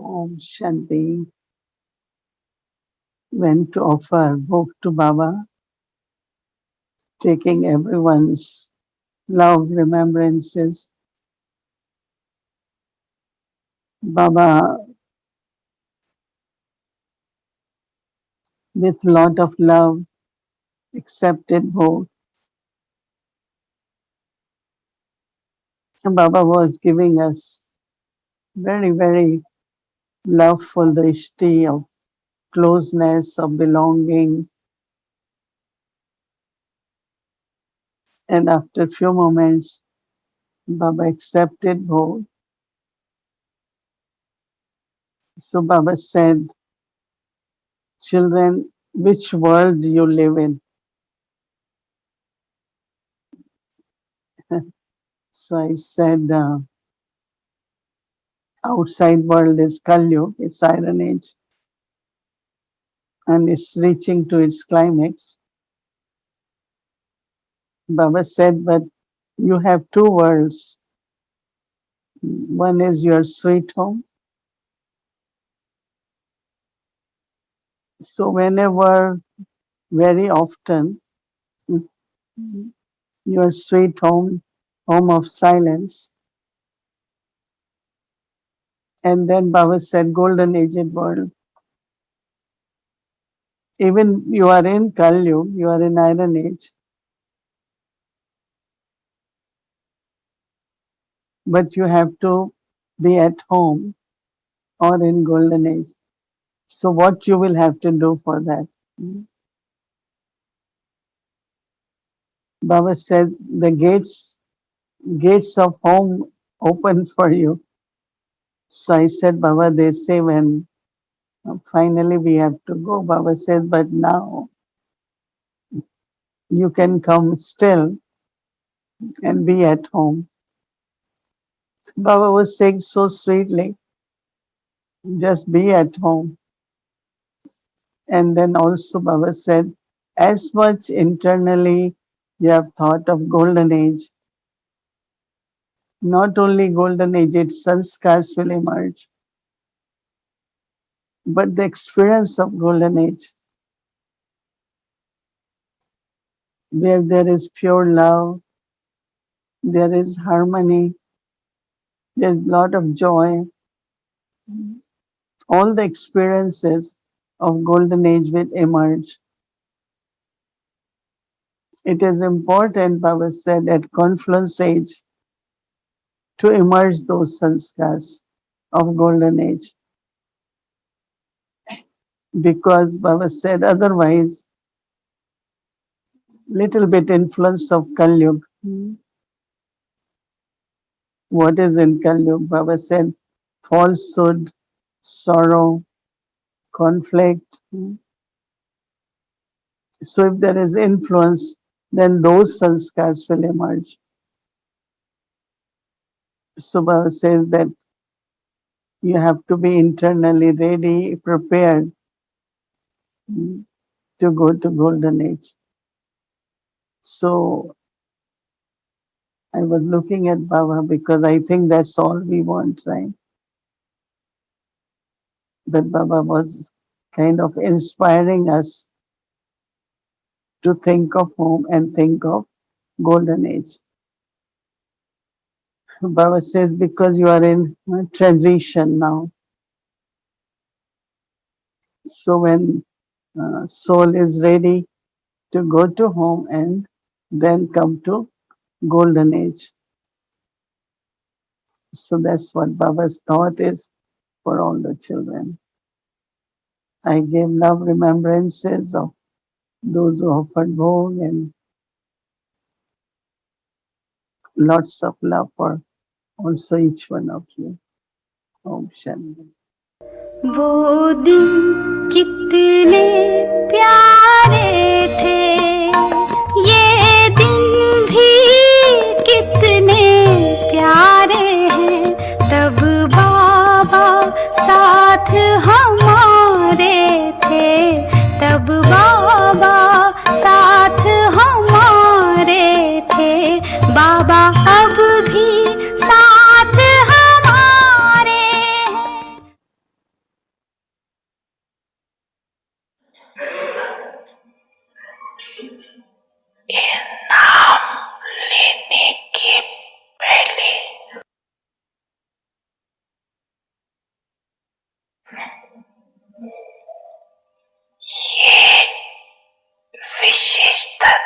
Om Shanti went to offer book to Baba, taking everyone's love remembrances. Baba, with lot of love, accepted both. Baba was giving us very, very loveful drishti of closeness, of belonging. And after a few moments, Baba accepted both. So Baba said, children, which world do you live in? So I said, outside world is Kali, it's Iron Age, and it's reaching to its climax. Baba said, but you have two worlds. One is your sweet home. So whenever, very often, your sweet home, home of silence. And then Baba said, golden aged world. Even you are in Kali, you are in Iron Age, but you have to be at home or in golden age. So what you will have to do for that? Baba says the gates of home open for you. So I said, Baba, they say when finally we have to go. Baba says, but now you can come still and be at home. Baba was saying so sweetly, just be at home. And then also Baba said, as much internally you have thought of golden age, not only golden age, its sanskars will emerge, but the experience of golden age, where there is pure love, there is harmony, there's a lot of joy. All the experiences of golden age will emerge. It is important, Baba said, at confluence age to emerge those sanskars of golden age. Because Baba said otherwise, little bit influence of Kali Yuga. What is in Kali Yuga? Baba said falsehood, sorrow, conflict. So if there is influence, then those sanskars will emerge. So Baba says that you have to be internally ready, prepared to go to golden age. So I was looking at Baba because I think that's all we want, right? But Baba was kind of inspiring us to think of home and think of golden age. Baba says, because you are in transition now. So when soul is ready to go to home and then come to golden age. So that's what Baba's thought is for all the children. I gave love remembrances of those who offered bhog and lots of love for also each one of you. Om Shanti. वो दिन कितने प्यारे थे, ये दिन भी कितने प्यारे हैं, तब बाबा साथ हमारे थे, तब बाबा साथ हमारे थे, बाबा अब भी साथ हमारे हैं।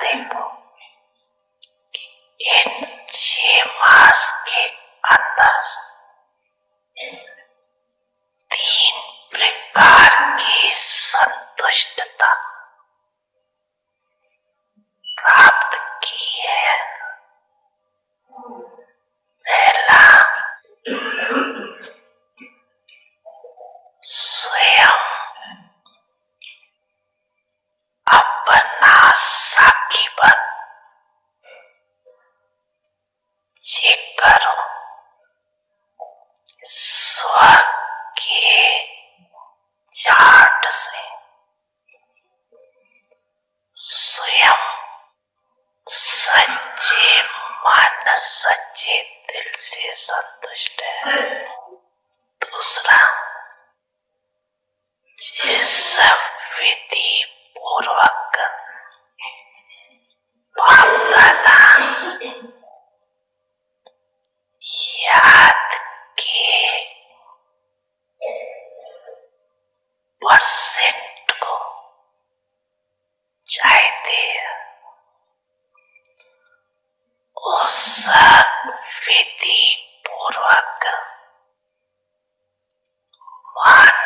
देखो कि इन 6 मास के अंदर 3 प्रकार की संतुष्टता प्राप्त की है। पहला, स्वयं अपना साखी बन चेक करो, स्व के चार्ट से स्वयं सच्चे मन सच्चे दिल से संतुष्ट है। दूसरा, जिस विधि पूर्वक बाप दादा याद के परसेंट को चाहते हैं, उस विधि पूर्वक मन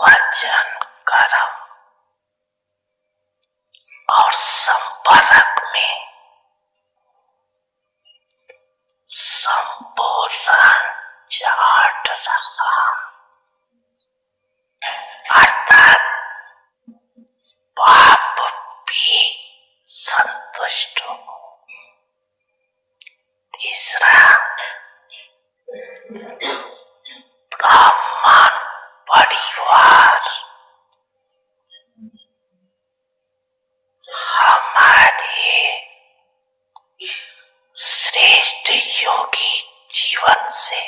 वचन कर्म और संपर्क में संपूर्ण चाट रखा, अर्थात बाप भी संतुष्ट हो। तीसरा, ब्राह्मण परिवार हमारे श्रेष्ठ योगी जीवन से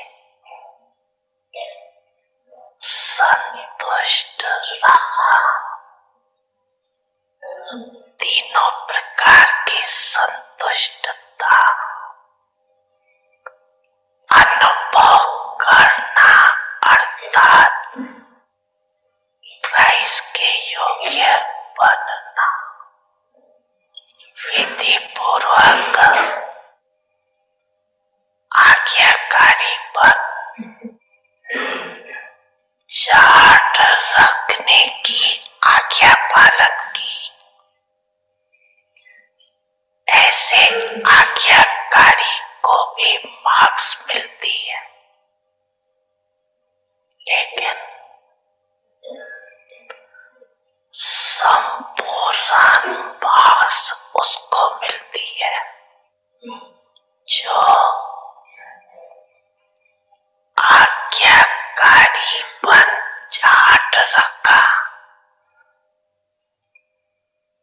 संतुष्ट रहा। तीनों प्रकार की संतुष्टता अनुभव करना, अर्थात प्राइस के योग्य बनना। विधि पूर्वक आज्ञाकारी बन चार्ट रखने की आज्ञा पालन की। ऐसे आज्ञाकारी को भी मार्क्स मिलती है, लेकिन संपूर्ण मार्क्स उसको मिलती है जो आज्ञाकारी बन चार्ट रखा,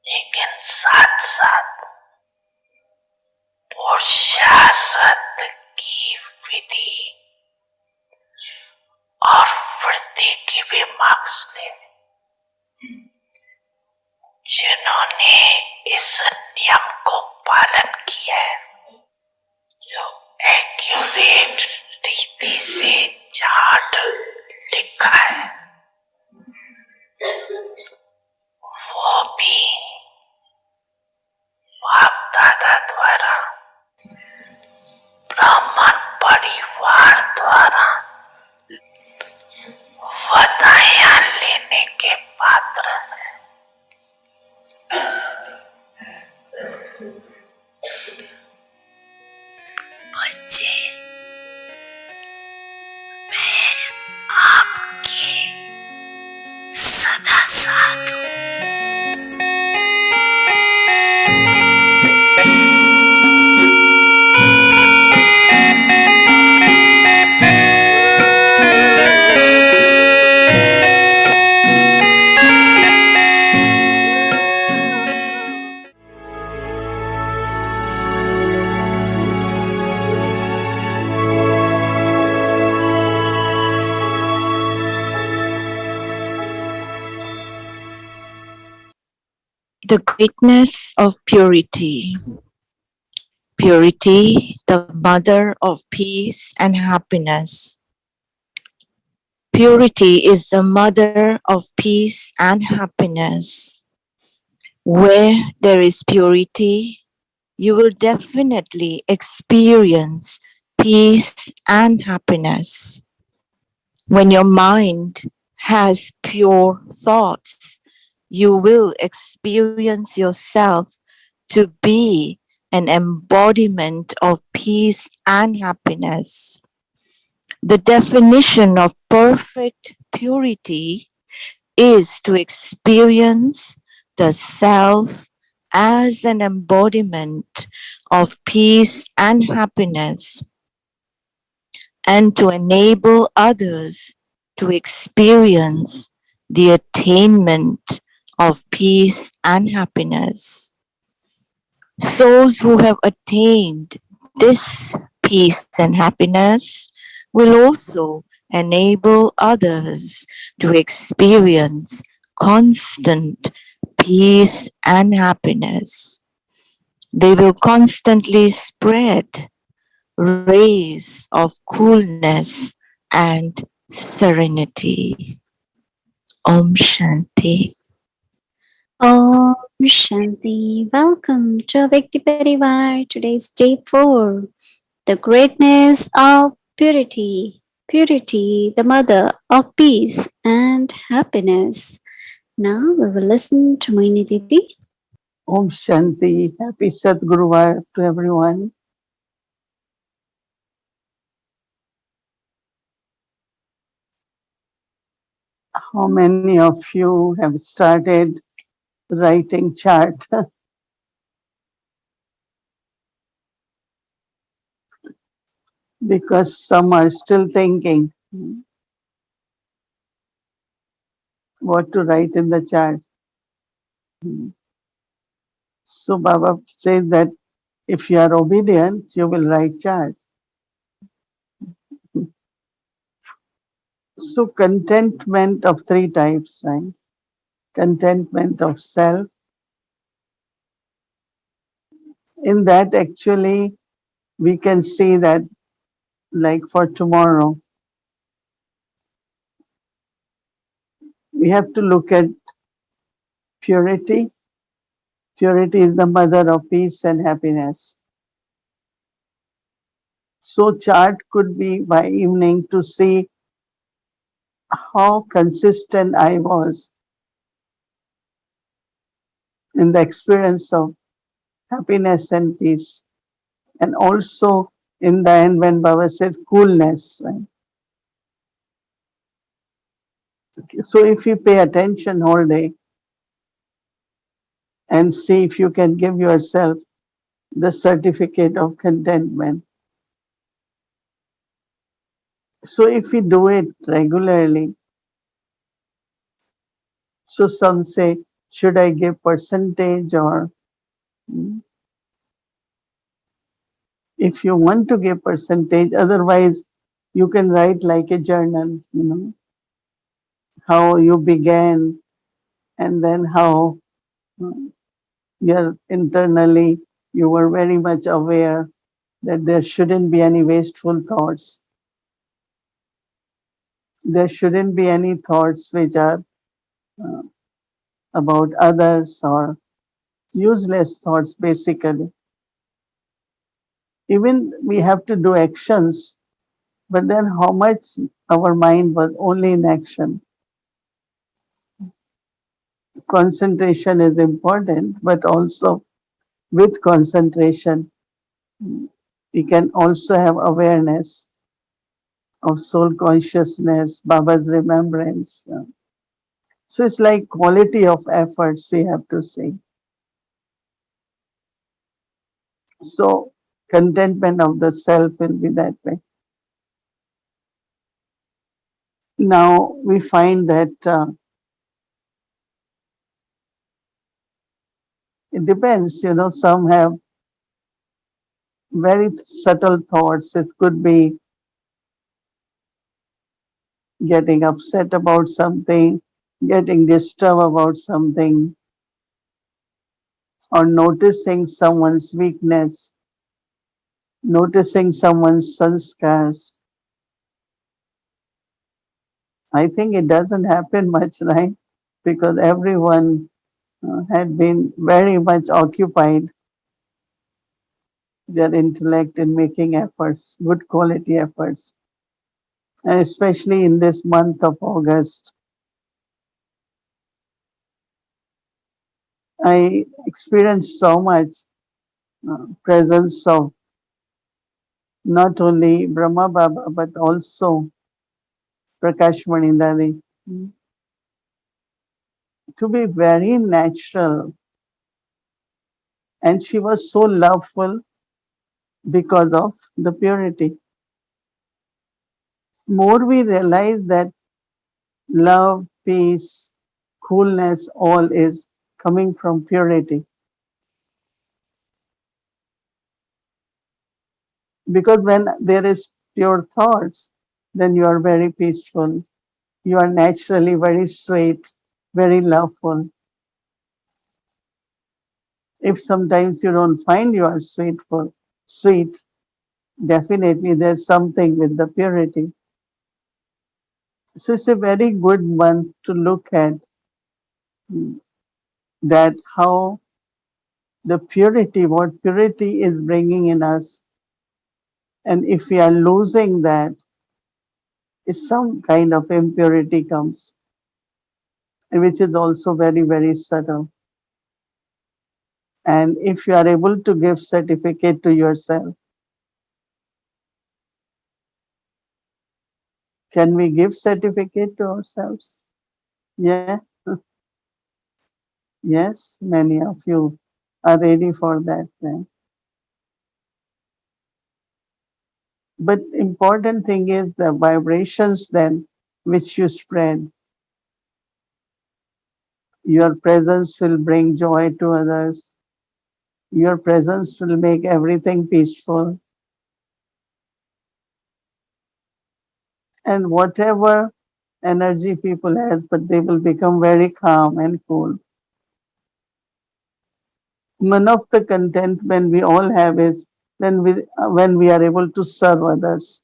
लेकिन साथ साथ पुरुषार्थ की विधि और वृत्ति की भी मार्क्स ले। जिन्होंने इस नियम को पालन किया है, जो एक्यूरेट रीति से चार्ट लिखा है, वो भी बाप दादा द्वारा ब्राह्मण परिवार द्वारा बधाइयां लेने के पात्र है। बच्चे, मैं आपके सदा साथ हूँ। The greatness of purity. Purity, the mother of peace and happiness. Purity is the mother of peace and happiness. Where there is purity, you will definitely experience peace and happiness. When your mind has pure thoughts, you will experience yourself to be an embodiment of peace and happiness. The definition of perfect purity is to experience the self as an embodiment of peace and happiness, and to enable others to experience the attainment of peace and happiness. Souls who have attained this peace and happiness will also enable others to experience constant peace and happiness. They will constantly spread rays of coolness and serenity. Om Shanti. Om Shanti. Welcome to Vyakti Parivar. Today's day 4. The greatness of purity. Purity, the mother of peace and happiness. Now we will listen to Mohini Didi. Om Shanti. Happy Sadguruvar to everyone. How many of you have started writing chart? Because some are still thinking what to write in the chart. So Baba says that if you are obedient, you will write chart. So contentment of three types, right? Contentment of self. In that actually we can see that like for tomorrow, we have to look at purity. Purity is the mother of peace and happiness. So chart could be by evening to see how consistent I was in the experience of happiness and peace. And also in the end when Baba said coolness, right? So if you pay attention all day and see if you can give yourself the certificate of contentment. So if we do it regularly, so some say, should I give percentage or if you want to give percentage, otherwise you can write like a journal, how you began and then how you're internally you were very much aware that there shouldn't be any wasteful thoughts. There shouldn't be any thoughts which are uh, about others or useless thoughts basically. Even we have to do actions, but then how much our mind was only in action. Concentration is important, but also with concentration, we can also have awareness of soul consciousness, Baba's remembrance. So it's like quality of efforts we have to see. So contentment of the self will be that way. Now we find that it depends, some have very subtle thoughts. It could be getting upset about something, getting disturbed about something, or noticing someone's weakness, noticing someone's sanskars. I think it doesn't happen much, right? Because everyone had been very much occupied their intellect in making efforts, good quality efforts. And especially in this month of August, I experienced so much presence of not only Brahma Baba but also Prakash Dadi to be very natural. And she was so loveful because of the purity. More we realize that love, peace, coolness, all is coming from purity. Because when there is pure thoughts, then you are very peaceful. You are naturally very sweet, very loveful. If sometimes you don't find you are sweet, definitely there's something with the purity. So it's a very good month to look at that how the purity, what purity is bringing in us. And if we are losing that, if some kind of impurity comes, and which is also very, very subtle. And if you are able to give certificate to yourself, can we give certificate to ourselves? Yeah, yes, many of you are ready for that. Then. But important thing is the vibrations then which you spread. Your presence will bring joy to others. Your presence will make everything peaceful. And whatever energy people have, but they will become very calm and cool. One of the contentment we all have is when we are able to serve others.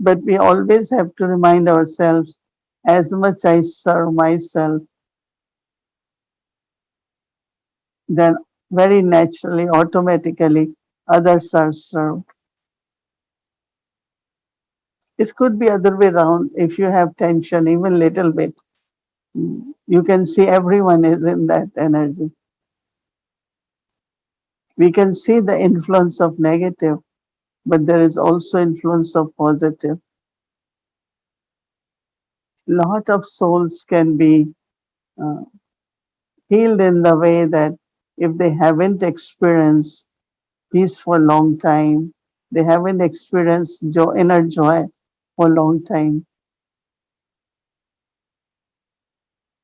But we always have to remind ourselves, as much I serve myself, then very naturally, automatically, others are served. It could be other way around. If you have tension, even little bit, you can see everyone is in that energy. We can see the influence of negative, but there is also influence of positive. Lot of souls can be uh, healed in the way that if they haven't experienced peace for a long time, they haven't experienced joy, inner joy for a long time.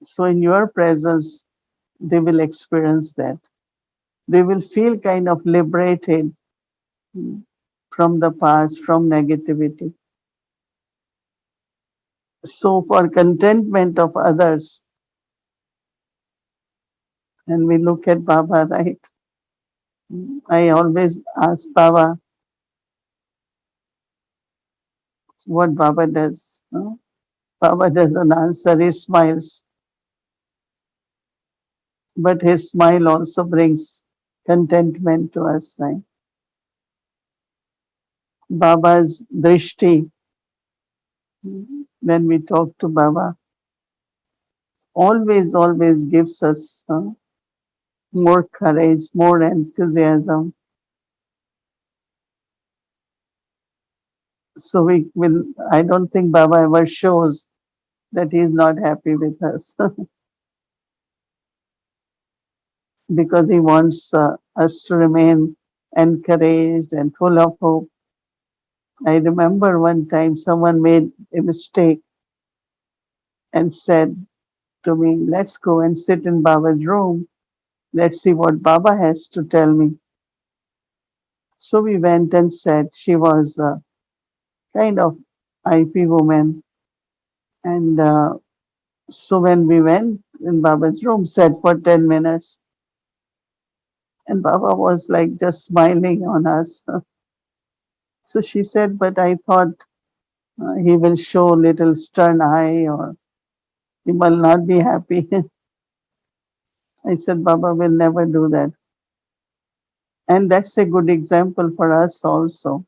So in your presence, they will experience that. They will feel kind of liberated from the past, from negativity. So for contentment of others, and we look at Baba, right? I always ask Baba what Baba does. No? Baba doesn't answer, he smiles. But his smile also brings contentment to us, right? Baba's drishti, when we talk to Baba, always gives us more courage, more enthusiasm. So we will, I don't think Baba ever shows that he is not happy with us because he wants us to remain encouraged and full of hope. I remember one time someone made a mistake and said to me, let's go and sit in Baba's room. Let's see what Baba has to tell me. So we went and sat. She was a kind of IP woman. And so when we went in Baba's room, sat for 10 minutes, and Baba was like just smiling on us. So she said, but I thought he will show little stern eye or he will not be happy. I said, Baba will never do that. And that's a good example for us also.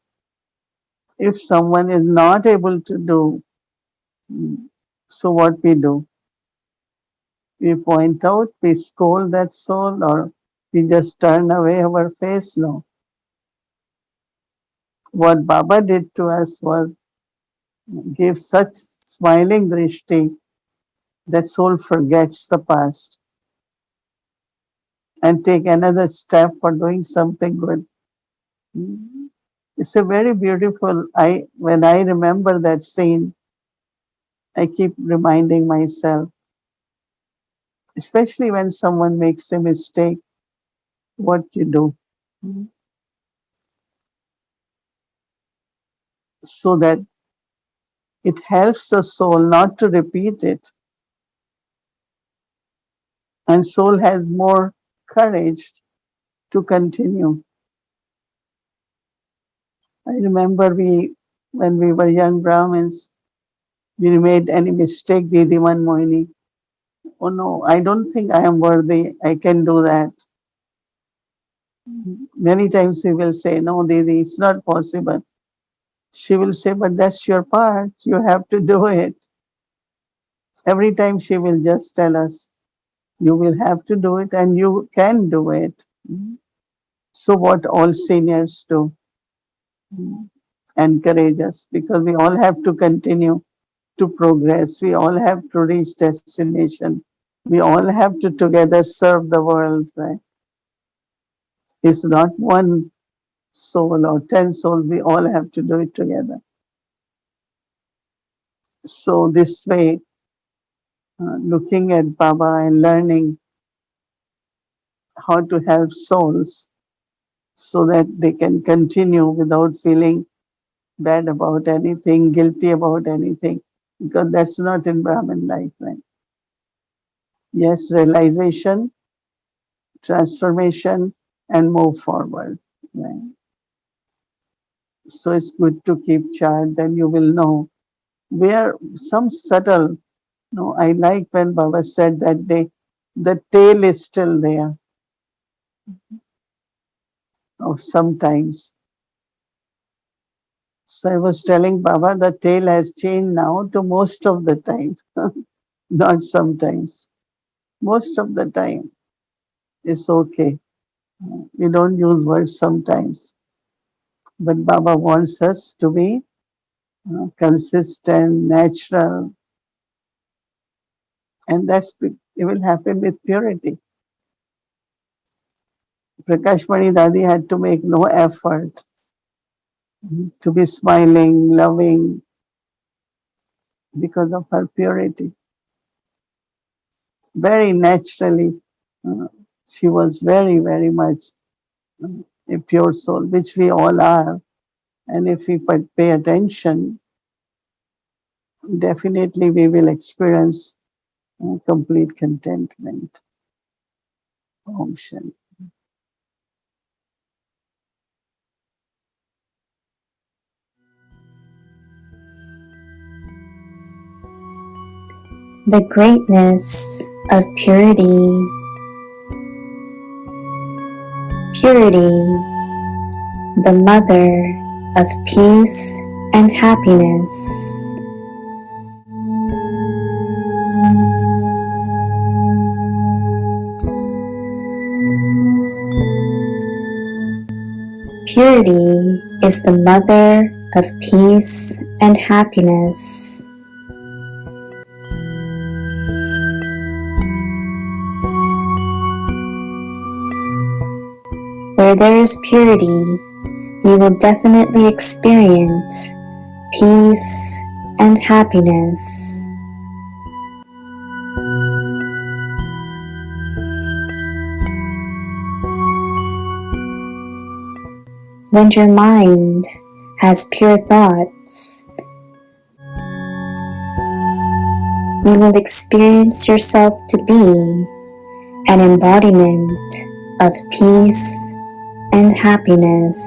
If someone is not able to do, so what we do? We point out, we scold that soul, or we just turn away our face? No. What Baba did to us was give such smiling drishti that soul forgets the past and take another step for doing something good. It's a very beautiful. When I remember that scene, I keep reminding myself, especially when someone makes a mistake, what you do, so that it helps the soul not to repeat it, and soul has more courage to continue. I remember when we were young Brahmins, we made any mistake, Didi one Mohini. Oh no, I don't think I am worthy. I can do that. Many times we will say, no, Didi, it's not possible. She will say, but that's your part. You have to do it. Every time she will just tell us, you will have to do it and you can do it. So what all seniors do, encourage us, because we all have to continue to progress. We all have to reach destination. We all have to together serve the world, right? It's not one soul or 10 souls. We all have to do it together. So this way, looking at Baba and learning how to help souls so that they can continue without feeling bad about anything, guilty about anything, because that's not in Brahmin life, right? Yes, realization, transformation, and move forward. Right? So it's good to keep chart, then you will know where some subtle. No, I like when Baba said that the tail is still there. Of sometimes. So I was telling Baba the tail has changed now to most of the time, not sometimes. Most of the time it's okay. We don't use words sometimes. But Baba wants us to be consistent, natural, and it will happen with purity. Prakash Mani Dadi had to make no effort to be smiling, loving, because of her purity. Very naturally, uh, she was very, very much uh, a pure soul, which we all are. And if we pay attention, definitely we will experience complete contentment. Om Shanti. The greatness of purity. Purity, the mother of peace and happiness. Purity is the mother of peace and happiness. Where there is purity, you will definitely experience peace and happiness. When your mind has pure thoughts, you will experience yourself to be an embodiment of peace and happiness.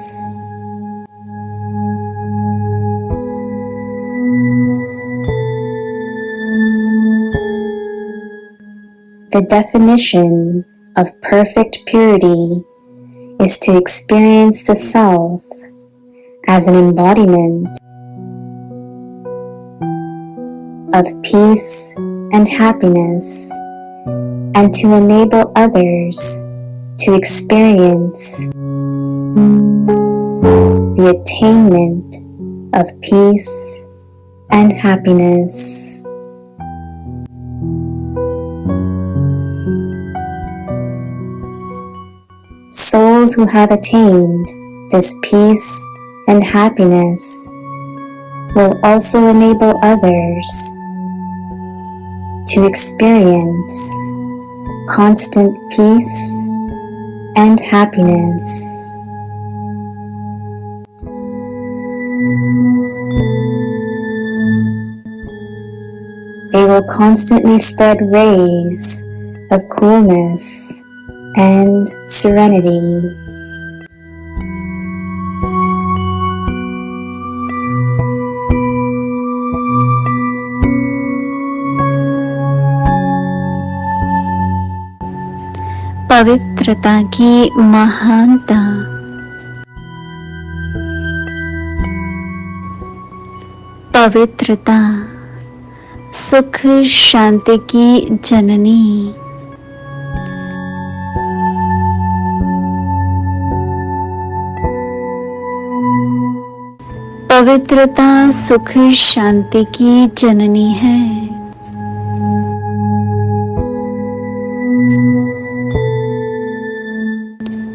The definition of perfect purity is to experience the self as an embodiment of peace and happiness, and to enable others to experience the attainment of peace and happiness. Souls who have attained this peace and happiness will also enable others to experience constant peace and happiness. They will constantly spread rays of coolness and serenity. पवित्रता की महानता। पवित्रता सुख शांति की जननी। पवित्रता सुख शांति की जननी है।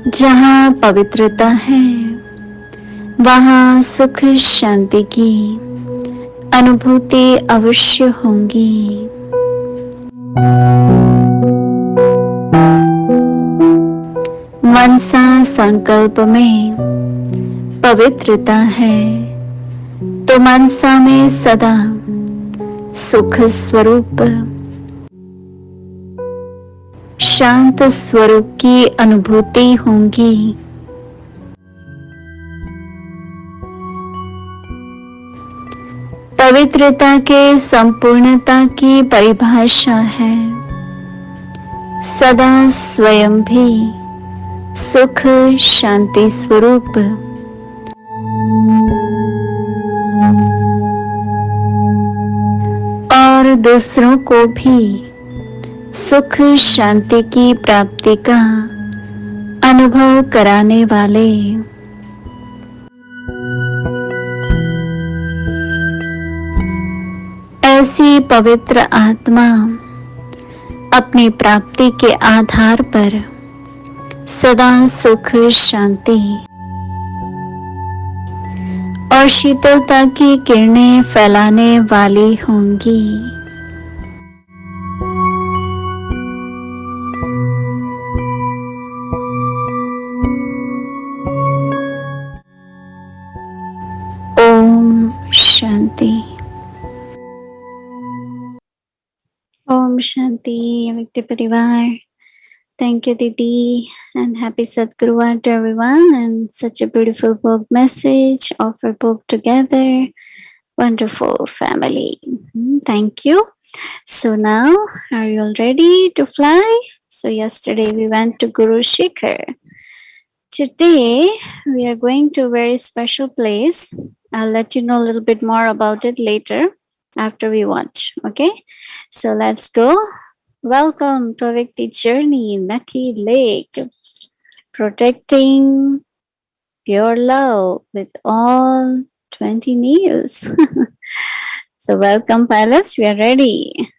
जहाँ पवित्रता है वहाँ सुख शांति की अनुभूति अवश्य होंगी। मनसा संकल्प में पवित्रता है तो मनसा में सदा सुख स्वरूप शांत स्वरूप की अनुभूति होंगी। पवित्रता के संपूर्णता की परिभाषा है सदा स्वयं भी सुख शांति स्वरूप। और दूसरों को भी सुख शांति की प्राप्ति का अनुभव कराने वाले। ऐसी पवित्र आत्मा अपनी प्राप्ति के आधार पर सदा सुख शांति और शीतलता की किरणें फैलाने वाली होंगी। ओम शांति। ओम शांति व्यक्ति परिवार। Thank you, Didi, and happy Sadguru to everyone. And such a beautiful book message of our book together. Wonderful family. Thank you. So now, are you all ready to fly? So yesterday we went to Guru Shikhar. Today we are going to a very special place. I'll let you know a little bit more about it later after we watch. Okay, so let's go. Welcome to a Vikti journey in Naki Lake, protecting pure love with all 20 nails. So welcome pilots, we are ready.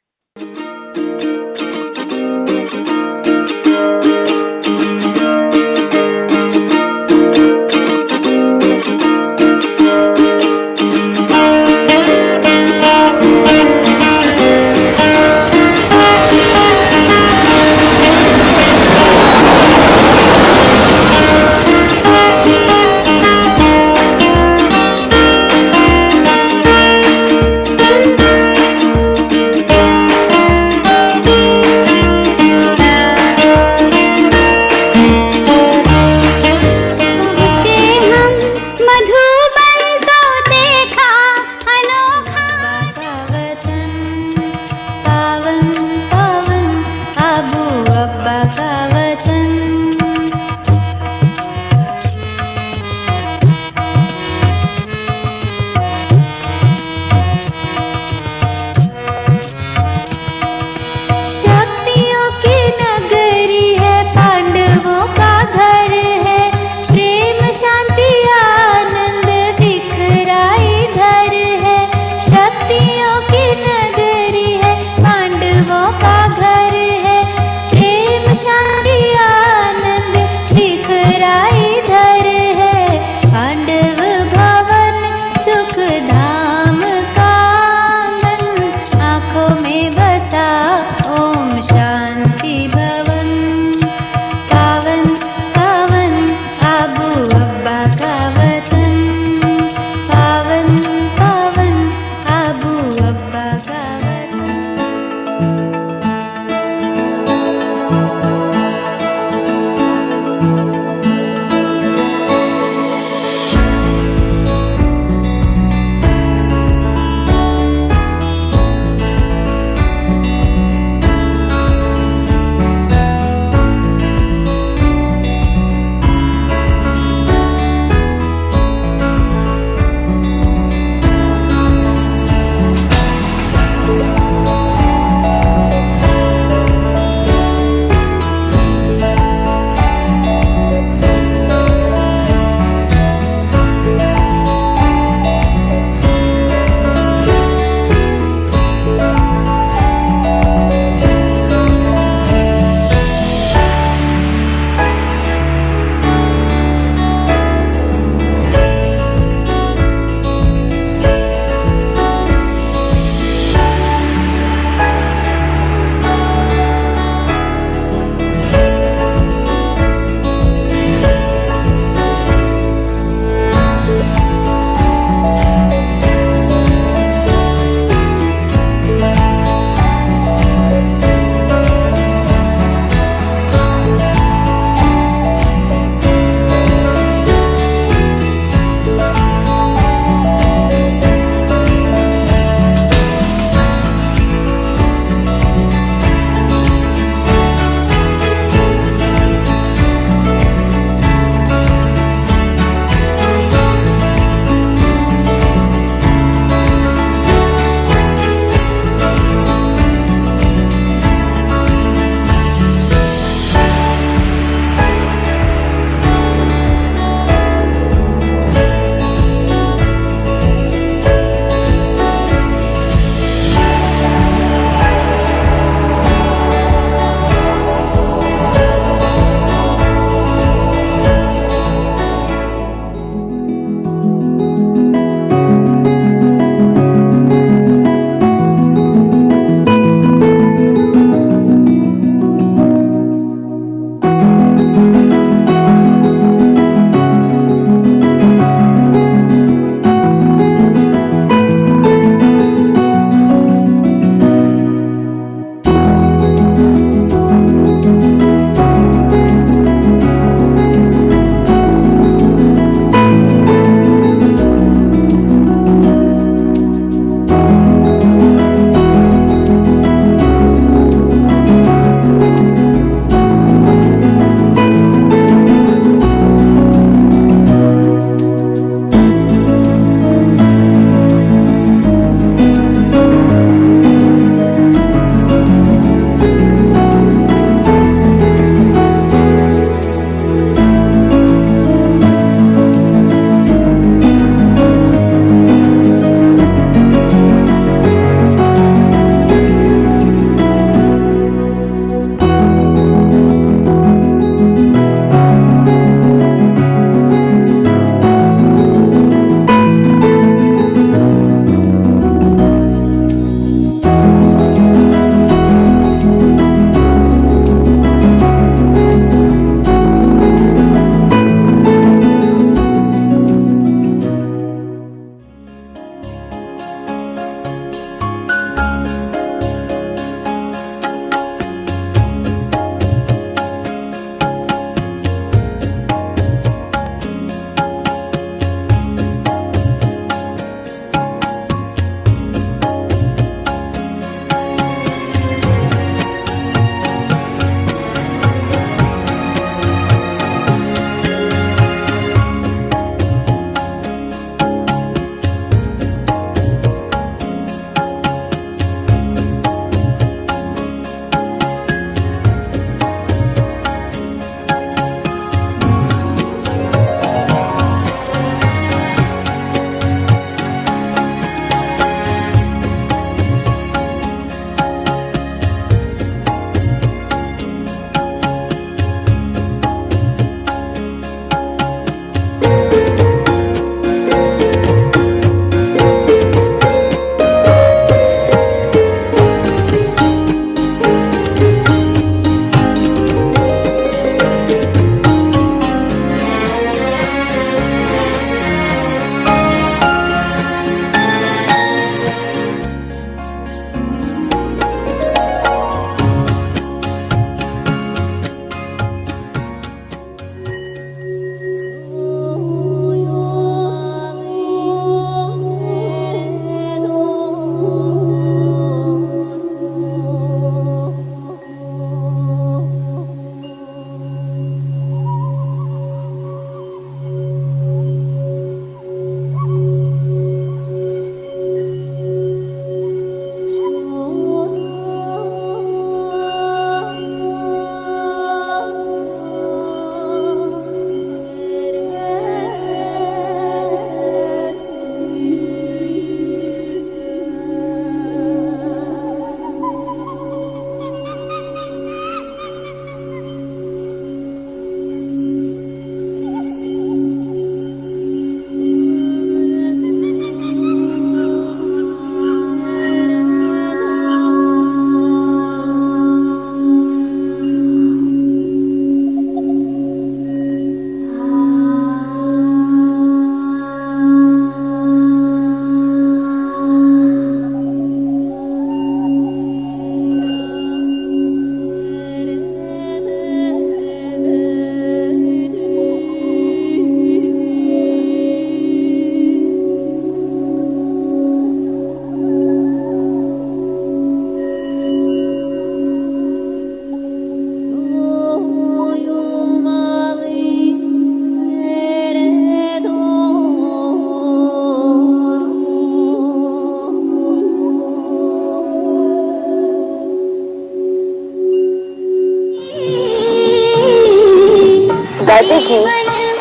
आती थी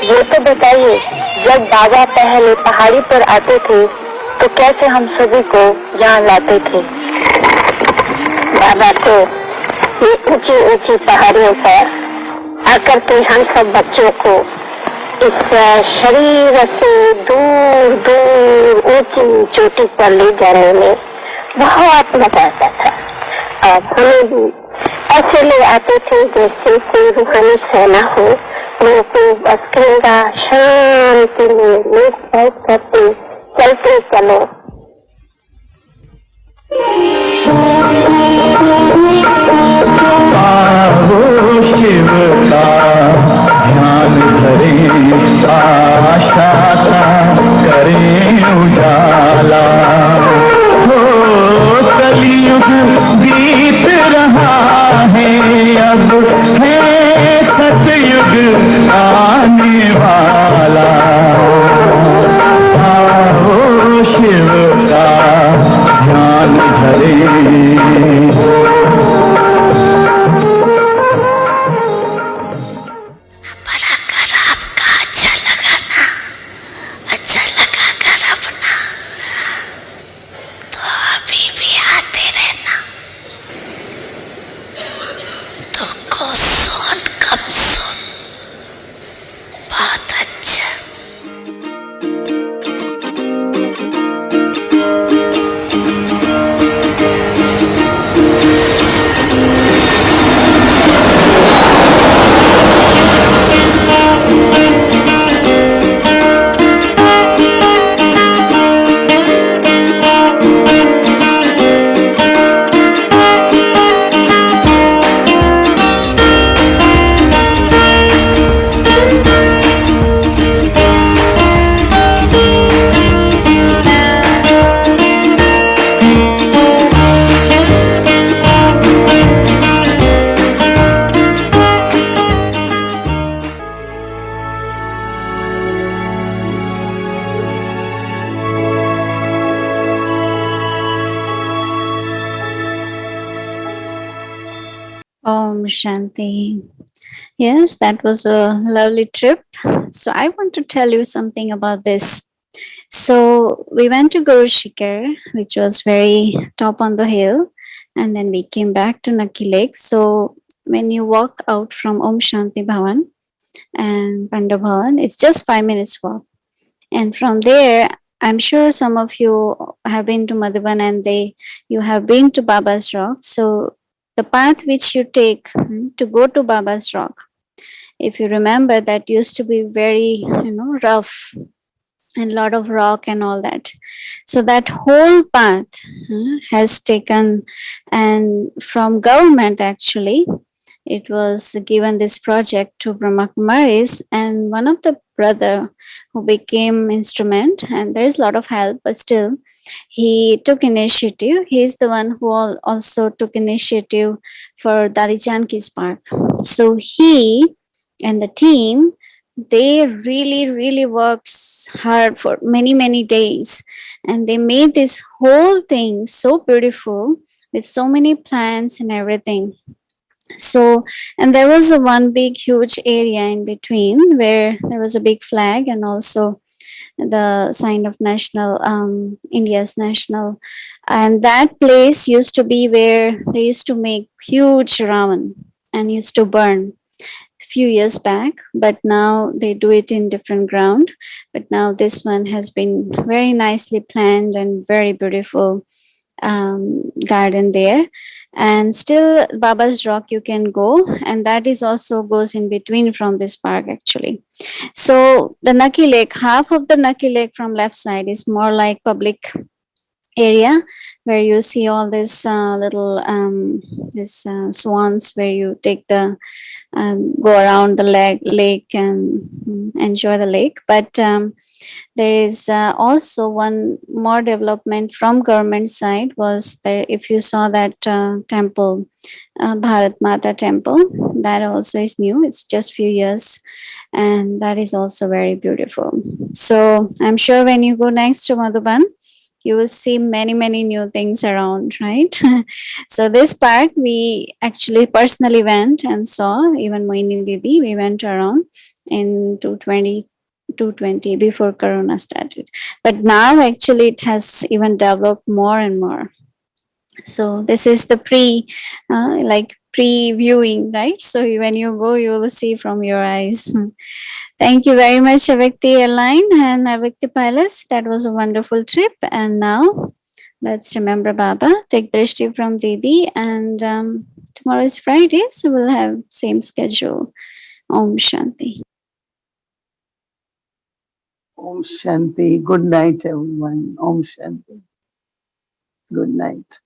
वो तो बताइए। जब बाबा पहले पहाड़ी पर आते थे तो कैसे हम सभी को यहाँ लाते थे। बाबा तो ये ऊंची ऊंची पहाड़ियों पर आकर के हम सब बच्चों को इस शरीर से दूर दूर ऊंची चोटी पर ले जाने में बहुत मजा आता था। अब हमें भी ऐसे ले आते थे जैसे कोई रूहानी सेना हो। मैं तो बस कहूँगा शांति में लेट बैठ करके चलते चलो। पावो शिव का ध्यान धरे आशा का करें उजाला हो। कलयुग बीत रहा है अब है सतयुग आने वाला। पावो शिव का ध्यान धरे। पर अगर आपका अच्छा लगा ना, अच्छा लगा अगर अपना, तो अभी भी आते रहना। तो को सुन कब सुन, बहुत अच्छा। Om Shanti. Yes, that was a lovely trip. So I want to tell you something about this. So we went to Guru Shikar, which was very top on the hill, and then we came back to Naki Lake. So when you walk out from Om Shanti Bhavan and Panda Bhavan, it's just 5 minutes walk. And from there, I'm sure some of you have been to Madhuban and you have been to Baba's Rock. So the path which you take to go to Baba's Rock, if you remember, that used to be very rough and lot of rock and all that. So that whole path has taken, and from government actually, it was given this project to Brahma Kumaris, and one of the brother who became instrument, and there is a lot of help, but still he took initiative. He is the one who also took initiative for Dadi Janki's park. So he and the team, they really worked hard for many days, and they made this whole thing so beautiful with so many plants and everything. So, and there was a one big huge area in between where there was a big flag and also the sign of national India's national, and that place used to be where they used to make huge ramen and used to burn few years back, but now they do it in different ground. But now this one has been very nicely planned and very beautiful garden there. And still Baba's Rock you can go, and that is also goes in between from this park actually. So the Naki Lake, half of the Naki Lake from left side is more like public area where you see all this little this swans where you take the go around the lake and enjoy the lake. But there is also one more development from government side was there. If you saw that temple, Bharat Mata temple, that also is new. It's just few years, and that is also very beautiful. So I'm sure when you go next to Madhuban, you will see many new things around, right? So this park we actually personally went and saw. Even Mohini Didi, we went around in 220 before Corona started. But now actually it has even developed more and more. So this is the like previewing, right? So when you go, you will see from your eyes. Thank you very much, Avikti Airline and Avikti Palace. That was a wonderful trip. And now let's remember Baba. Take drishti from Didi. And tomorrow is Friday, so we'll have same schedule. Om Shanti. Om Shanti. Good night, everyone. Om Shanti. Good night.